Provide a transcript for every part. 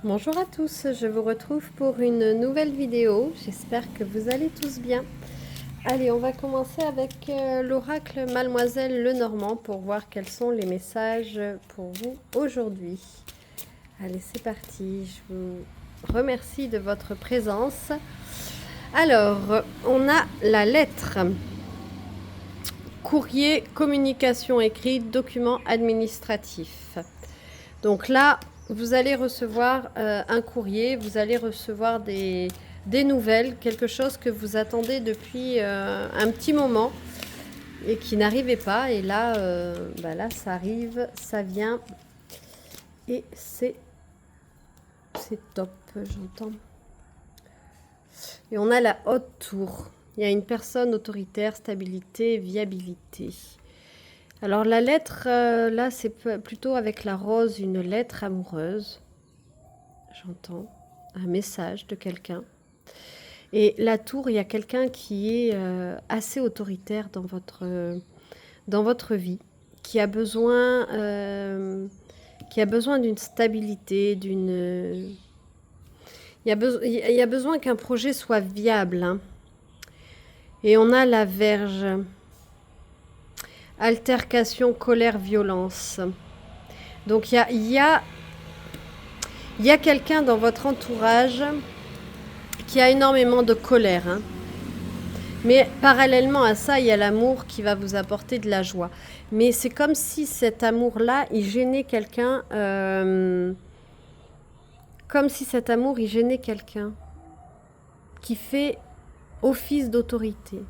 Bonjour à tous, je vous retrouve pour une nouvelle vidéo. J'espère que vous allez tous bien. Allez, on va commencer avec l'oracle Mademoiselle Lenormand pour voir quels sont les messages pour vous aujourd'hui. Allez, c'est parti. Je vous remercie de votre présence. Alors, on a la lettre. Courrier, communication écrite, document administratif. Donc là, vous allez recevoir un courrier, vous allez recevoir des nouvelles, quelque chose que vous attendez depuis un petit moment et qui n'arrivait pas. Et là, là, ça arrive, ça vient et c'est top, j'entends. Et on a la haute tour. Il y a une personne autoritaire, stabilité, viabilité. Alors la lettre, là, c'est plutôt avec la rose, une lettre amoureuse. J'entends un message de quelqu'un. Et la tour, il y a quelqu'un qui est assez autoritaire dans votre vie, qui a besoin d'une stabilité, d'une... Il y a besoin qu'un projet soit viable. Hein. Et on a la Vierge. Altercation, colère, violence. Donc il y a quelqu'un dans votre entourage qui a énormément de colère. Hein. Mais parallèlement à ça, il y a l'amour qui va vous apporter de la joie. Mais c'est comme si cet amour-là, il gênait quelqu'un. Comme si cet amour, il gênait quelqu'un qui fait office d'autorité.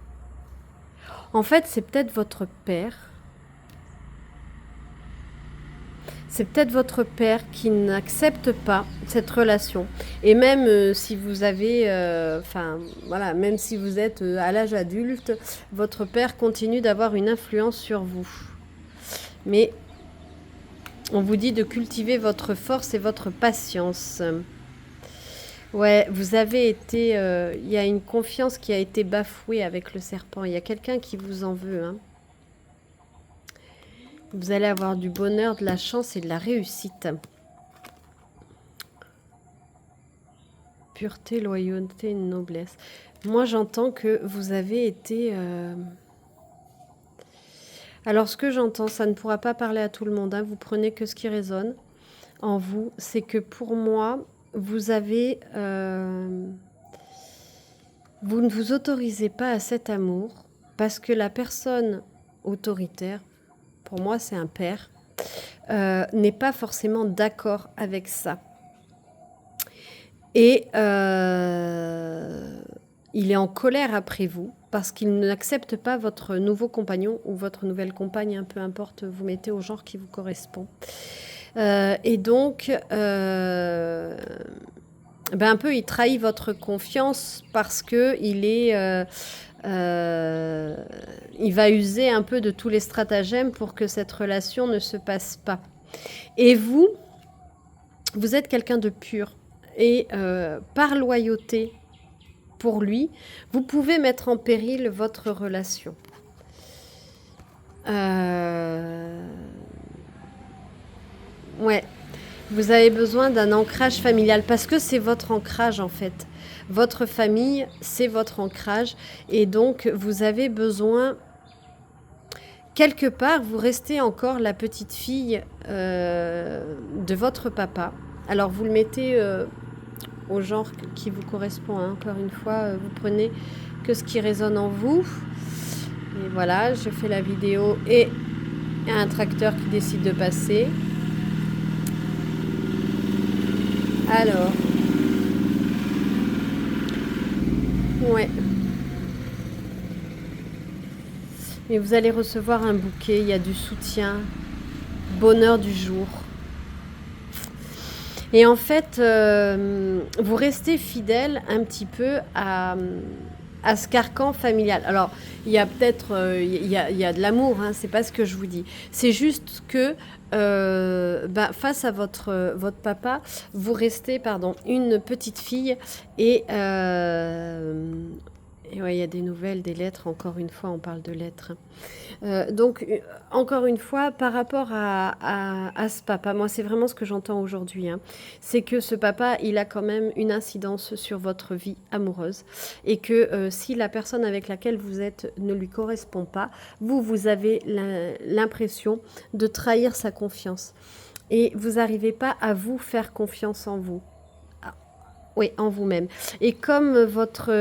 En fait, c'est peut-être votre père. C'est peut-être votre père qui n'accepte pas cette relation. Et même si vous avez, voilà, même si vous êtes à l'âge adulte, votre père continue d'avoir une influence sur vous. Mais on vous dit de cultiver votre force et votre patience. Ouais, vous avez été... il y a une confiance qui a été bafouée avec le serpent. Il y a quelqu'un qui vous en veut, hein. Vous allez avoir du bonheur, de la chance et de la réussite. Pureté, loyauté, noblesse. Moi, j'entends que vous avez été... Alors, ce que j'entends, ça ne pourra pas parler à tout le monde. Hein. Vous prenez que ce qui résonne en vous. C'est que pour moi, vous avez... vous ne vous autorisez pas à cet amour parce que la personne autoritaire, pour moi, c'est un père, n'est pas forcément d'accord avec ça. Et il est en colère après vous parce qu'il n'accepte pas votre nouveau compagnon ou votre nouvelle compagne, hein, peu importe, vous mettez au genre qui vous correspond. Et donc, un peu, il trahit votre confiance parce que il va user un peu de tous les stratagèmes pour que cette relation ne se passe pas. Et vous êtes quelqu'un de pur. Et par loyauté pour lui, vous pouvez mettre en péril votre relation. Ouais, vous avez besoin d'un ancrage familial parce que c'est votre ancrage en fait. Votre famille, c'est votre ancrage et donc vous avez besoin... Quelque part, vous restez encore la petite fille de votre papa. Alors vous le mettez... au genre qui vous correspond. Hein. Encore une fois, vous prenez que ce qui résonne en vous. Et voilà, je fais la vidéo et un tracteur qui décide de passer. Alors. Ouais. Mais vous allez recevoir un bouquet, il y a du soutien, bonheur du jour. Et en fait, vous restez fidèle un petit peu à ce carcan familial. Alors, il y a peut-être il y a de l'amour, hein, c'est pas ce que je vous dis. C'est juste que face à votre papa, vous restez une petite fille et Et ouais, il y a des nouvelles, des lettres, encore une fois, on parle de lettres. Donc, encore une fois, par rapport à ce papa, moi, c'est vraiment ce que j'entends aujourd'hui, hein. C'est que ce papa, il a quand même une incidence sur votre vie amoureuse. Et que si la personne avec laquelle vous êtes ne lui correspond pas, vous avez l'impression de trahir sa confiance. Et vous n'arrivez pas à vous faire confiance en vous. Oui, en vous-même. Et comme votre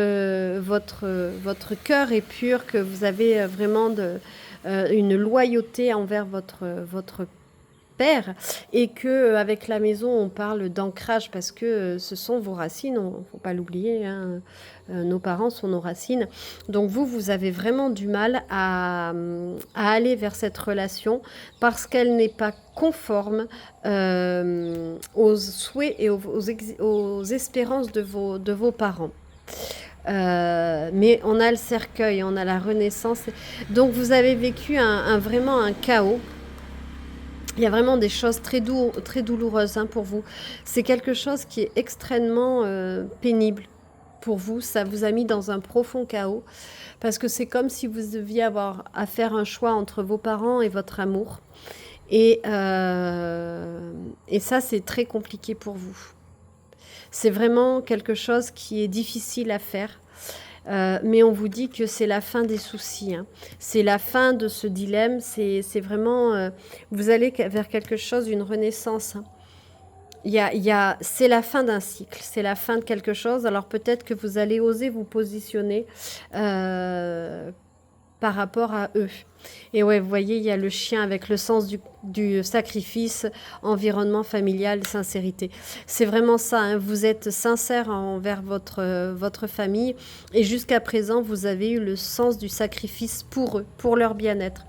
cœur est pur, que vous avez vraiment une loyauté envers votre père, et que avec la maison on parle d'ancrage parce que ce sont vos racines, il ne faut pas l'oublier, hein, nos parents sont nos racines. Donc vous avez vraiment du mal à aller vers cette relation parce qu'elle n'est pas conforme aux souhaits et aux espérances de vos parents. Mais on a le cercueil, on a la renaissance. Donc vous avez vécu vraiment un chaos. Il y a vraiment des choses très douloureuses, hein, pour vous. C'est quelque chose qui est extrêmement pénible pour vous. Ça vous a mis dans un profond chaos parce que c'est comme si vous deviez avoir à faire un choix entre vos parents et votre amour. Et ça, c'est très compliqué pour vous. C'est vraiment quelque chose qui est difficile à faire. Mais on vous dit que c'est la fin des soucis, hein. C'est la fin de ce dilemme. C'est vraiment... vous allez vers quelque chose, une renaissance, hein. C'est la fin d'un cycle, c'est la fin de quelque chose. Alors peut-être que vous allez oser vous positionner par rapport à eux. Et ouais, vous voyez, il y a le chien avec le sens du sacrifice, environnement familial, sincérité. C'est vraiment ça, hein. Vous êtes sincère envers votre famille et jusqu'à présent, vous avez eu le sens du sacrifice pour eux, pour leur bien-être.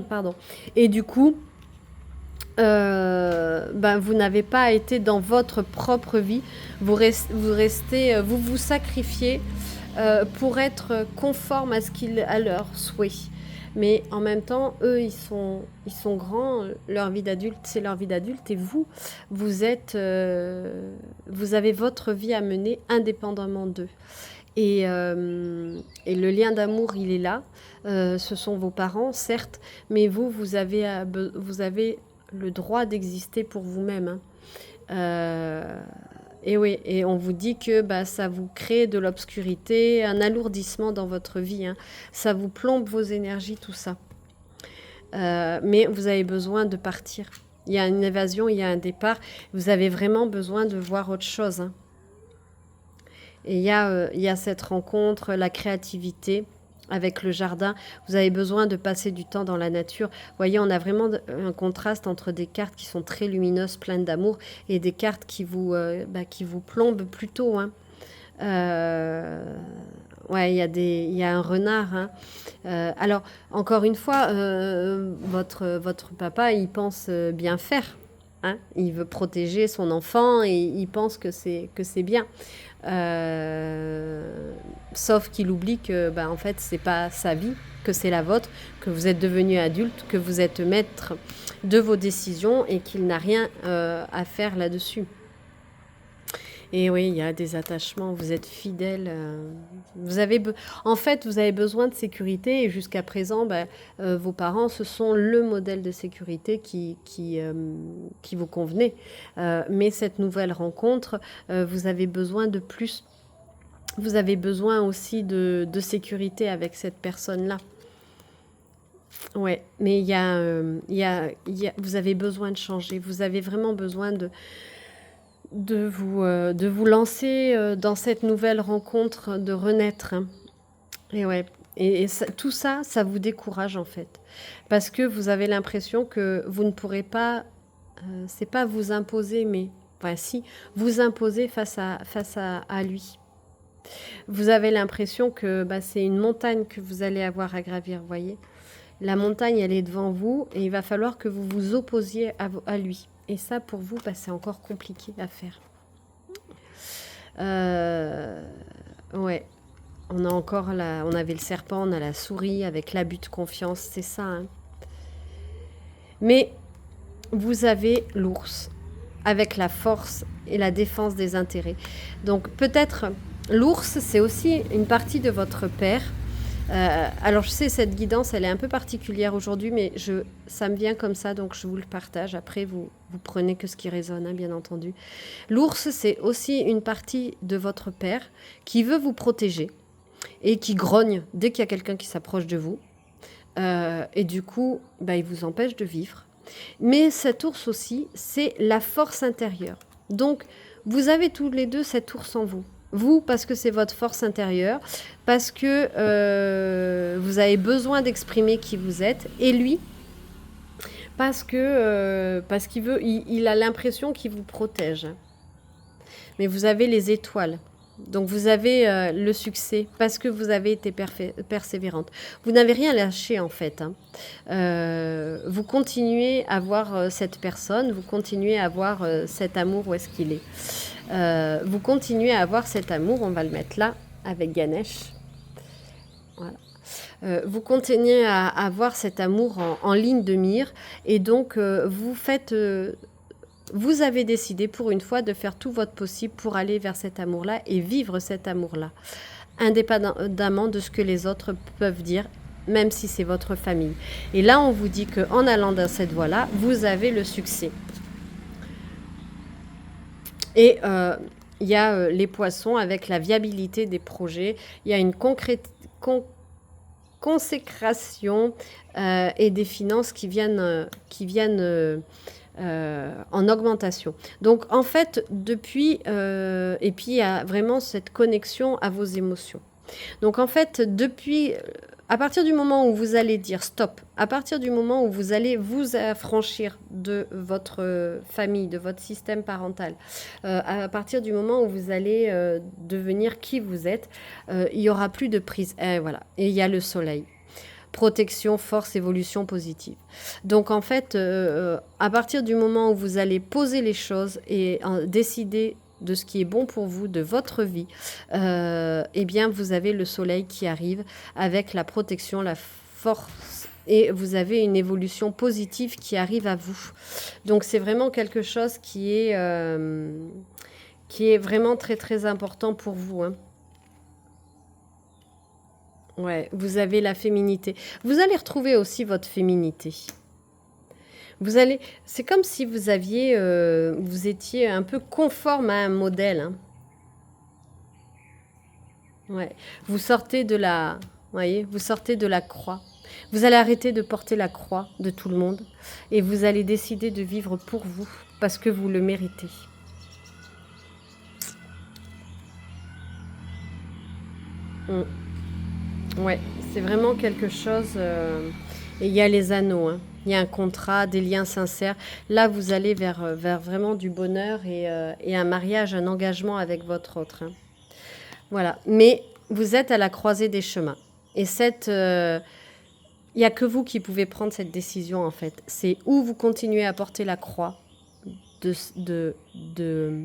Pardon. Et du coup, vous n'avez pas été dans votre propre vie. Vous vous sacrifiez pour être conforme à leurs souhaits. Mais en même temps, eux, ils sont grands. Leur vie d'adulte, c'est leur vie d'adulte. Et vous avez votre vie à mener indépendamment d'eux. Et le lien d'amour, il est là. Ce sont vos parents, certes, mais vous avez le droit d'exister pour vous-même, hein. Et oui, et on vous dit que ça vous crée de l'obscurité, un alourdissement dans votre vie, hein. Ça vous plombe vos énergies, tout ça. Mais vous avez besoin de partir. Il y a une évasion, il y a un départ. Vous avez vraiment besoin de voir autre chose, hein. Et il y a cette rencontre, la créativité avec le jardin. Vous avez besoin de passer du temps dans la nature. Vous voyez, on a vraiment un contraste entre des cartes qui sont très lumineuses, pleines d'amour, et des cartes qui vous plombent plutôt, hein. Ouais, il y a un renard, hein. Alors, encore une fois, votre papa, il pense bien faire, hein. Il veut protéger son enfant et il pense que c'est bien. Sauf qu'il oublie que en fait c'est pas sa vie, que c'est la vôtre, que vous êtes devenu adulte, que vous êtes maître de vos décisions et qu'il n'a rien à faire là-dessus. Et oui, il y a des attachements, vous êtes fidèle. En fait, vous avez besoin de sécurité et jusqu'à présent, vos parents, ce sont le modèle de sécurité qui vous convenait. Mais cette nouvelle rencontre, vous avez besoin de plus. Vous avez besoin aussi de sécurité avec cette personne-là. Ouais, mais vous avez besoin de changer. Vous avez vraiment besoin de vous lancer dans cette nouvelle rencontre, de renaître, hein. Et ouais, et tout ça, ça vous décourage en fait. Parce que vous avez l'impression que vous ne pourrez pas, c'est pas vous imposer, mais enfin si, vous imposer face à lui. Vous avez l'impression que c'est une montagne que vous allez avoir à gravir, vous voyez. La montagne, elle est devant vous et il va falloir que vous vous opposiez à lui. Et ça, pour vous, c'est encore compliqué à faire. Ouais. On avait le serpent, on a la souris avec l'abus de confiance, c'est ça, hein. Mais vous avez l'ours avec la force et la défense des intérêts. Donc peut-être L'ours, c'est aussi une partie de votre père. Alors, je sais, cette guidance, elle est un peu particulière aujourd'hui, mais ça me vient comme ça, donc je vous le partage. Après, vous prenez que ce qui résonne, hein, bien entendu. L'ours, c'est aussi une partie de votre père qui veut vous protéger et qui grogne dès qu'il y a quelqu'un qui s'approche de vous. Et du coup, bah, il vous empêche de vivre. Mais cet ours aussi, c'est la force intérieure. Donc, vous avez tous les deux cet ours en vous. Vous, parce que c'est votre force intérieure, parce que vous avez besoin d'exprimer qui vous êtes, et lui, parce qu'il veut, il a l'impression qu'il vous protège. Mais vous avez les étoiles. Donc vous avez le succès parce que vous avez été persévérante. Vous n'avez rien lâché en fait, hein. Vous continuez à voir cette personne, vous continuez à voir cet amour où est-ce qu'il est. Vous continuez à avoir cet amour, on va le mettre là avec Ganesh. Voilà. Vous continuez à avoir cet amour en ligne de mire et donc vous avez décidé pour une fois de faire tout votre possible pour aller vers cet amour-là et vivre cet amour-là, indépendamment de ce que les autres peuvent dire, même si c'est votre famille. Et là, on vous dit qu'en allant dans cette voie-là, vous avez le succès. Et il y a les poissons avec la viabilité des projets. Il y a une consécration et des finances qui viennent en augmentation. Donc en fait, depuis, et puis il y a vraiment cette connexion à vos émotions. Donc en fait, depuis, à partir du moment où vous allez dire stop, à partir du moment où vous allez vous affranchir de votre famille, de votre système parental, à partir du moment où vous allez devenir qui vous êtes, il n'y aura plus de prise. Et voilà. Et il y a le soleil. Protection, force, évolution positive. Donc en fait, à partir du moment où vous allez poser les choses et décider de ce qui est bon pour vous, de votre vie, eh bien vous avez le soleil qui arrive avec la protection, la force et vous avez une évolution positive qui arrive à vous. Donc c'est vraiment quelque chose qui est vraiment très très important pour vous, hein. Ouais, vous avez la féminité. Vous allez retrouver aussi votre féminité. C'est comme si vous étiez un peu conforme à un modèle, hein. Ouais, vous sortez de la croix. Vous allez arrêter de porter la croix de tout le monde et vous allez décider de vivre pour vous parce que vous le méritez. Mm. Ouais, c'est vraiment quelque chose. Et il y a les anneaux, hein. Il y a un contrat, des liens sincères. Là, vous allez vers vraiment du bonheur et un mariage, un engagement avec votre autre, hein. Voilà. Mais vous êtes à la croisée des chemins. Et il n'y a que vous qui pouvez prendre cette décision, en fait. C'est où vous continuez à porter la croix de, de, de,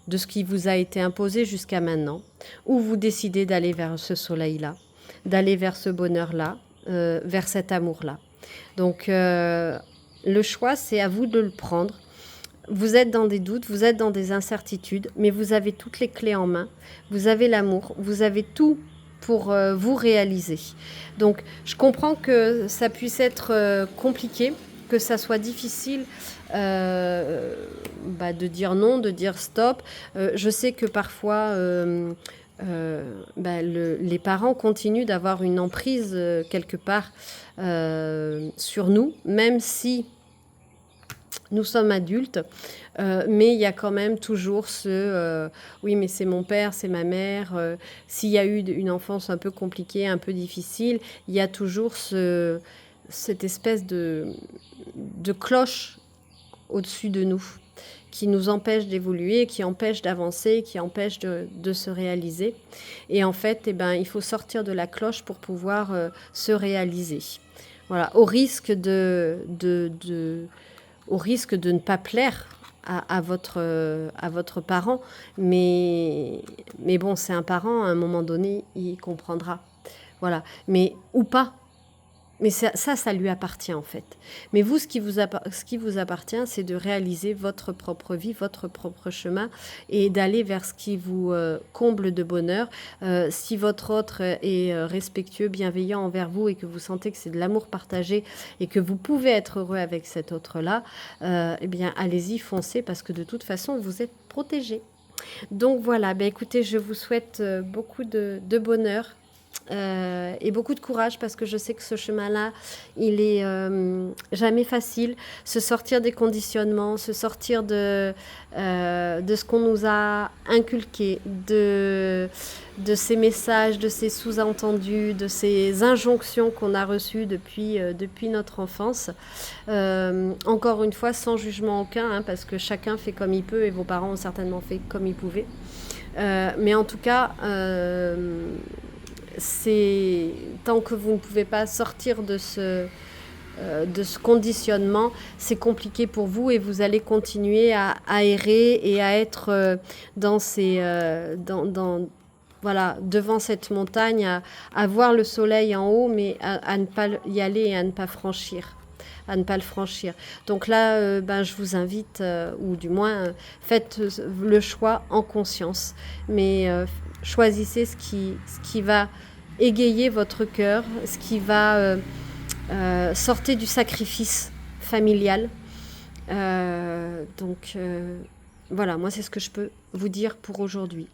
de ce qui vous a été imposé jusqu'à maintenant, ou vous décidez d'aller vers ce soleil-là, d'aller vers ce bonheur-là, vers cet amour-là. Donc, le choix, c'est à vous de le prendre. Vous êtes dans des doutes, vous êtes dans des incertitudes, mais vous avez toutes les clés en main. Vous avez l'amour, vous avez tout pour vous réaliser. Donc, je comprends que ça puisse être compliqué, que ça soit difficile de dire non, de dire stop. Je sais que parfois, les parents continuent d'avoir une emprise quelque part sur nous, même si nous sommes adultes, mais il y a quand même toujours oui, mais c'est mon père, c'est ma mère. S'il y a eu une enfance un peu compliquée, un peu difficile, il y a toujours cette espèce de cloche au-dessus de nous qui nous empêche d'évoluer, qui empêche d'avancer, qui empêche de se réaliser. Et en fait, il faut sortir de la cloche pour pouvoir se réaliser. Voilà, au risque de ne pas plaire à votre parent. Mais bon, c'est un parent, à un moment donné, il comprendra. Voilà. Mais ou pas. Mais ça lui appartient en fait. Mais vous, ce qui vous appartient, c'est de réaliser votre propre vie, votre propre chemin et d'aller vers ce qui vous comble de bonheur. Si votre autre est respectueux, bienveillant envers vous et que vous sentez que c'est de l'amour partagé et que vous pouvez être heureux avec cet autre-là, eh bien, allez-y, foncez parce que de toute façon, vous êtes protégé. Donc voilà, ben écoutez, je vous souhaite beaucoup de bonheur et beaucoup de courage parce que je sais que ce chemin-là, il est jamais facile. Se sortir des conditionnements, se sortir de ce qu'on nous a inculqué, de ces messages, de ces sous-entendus, de ces injonctions qu'on a reçues depuis notre enfance. Encore une fois, sans jugement aucun, hein, parce que chacun fait comme il peut et vos parents ont certainement fait comme ils pouvaient. Mais en tout cas, c'est tant que vous ne pouvez pas sortir de ce conditionnement, c'est compliqué pour vous et vous allez continuer à errer et à être voilà, devant cette montagne, à voir le soleil en haut, mais à ne pas y aller et à ne pas franchir. À ne pas le franchir. Donc là, je vous invite, ou du moins, faites le choix en conscience. Mais choisissez ce qui va égayer votre cœur, ce qui va sortir du sacrifice familial. Voilà, moi c'est ce que je peux vous dire pour aujourd'hui.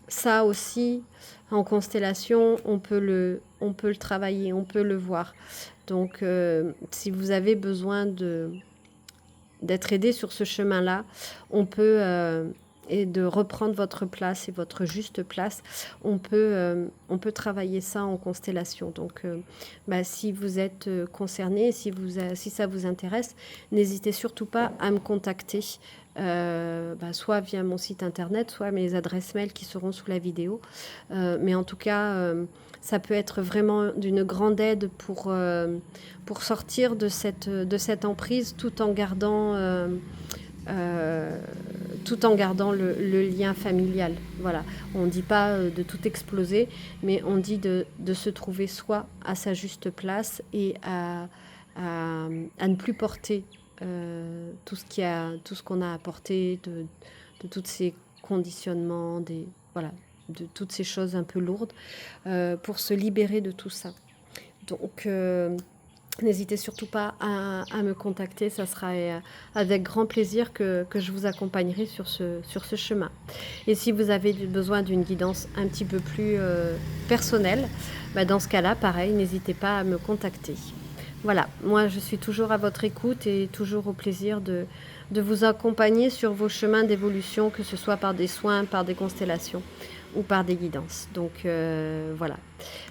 Ça aussi, en constellation, on peut le travailler, on peut le voir. Donc, si vous avez besoin d'être aidé sur ce chemin-là, on peut, et de reprendre votre place et votre juste place, on peut travailler ça en constellation. Donc, si vous êtes concerné, si ça vous intéresse, n'hésitez surtout pas à me contacter. Soit via mon site internet, soit mes adresses mail qui seront sous la vidéo. Mais en tout cas, ça peut être vraiment d'une grande aide pour sortir de cette emprise tout en gardant le lien familial. Voilà. On ne dit pas de tout exploser, mais on dit de se trouver soi à sa juste place et à ne plus porter tout ce qu'on a apporté, de tous ces conditionnements, de toutes ces choses un peu lourdes, pour se libérer de tout ça. Donc, n'hésitez surtout pas à me contacter, ça sera avec grand plaisir que je vous accompagnerai sur ce chemin. Et si vous avez besoin d'une guidance un petit peu plus personnelle, dans ce cas-là, pareil, n'hésitez pas à me contacter. Voilà, moi je suis toujours à votre écoute et toujours au plaisir de vous accompagner sur vos chemins d'évolution, que ce soit par des soins, par des constellations ou par des guidances. Donc voilà,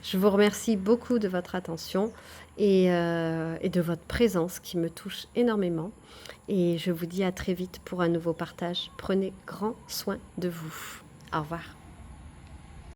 je vous remercie beaucoup de votre attention et de votre présence qui me touche énormément. Et je vous dis à très vite pour un nouveau partage. Prenez grand soin de vous. Au revoir.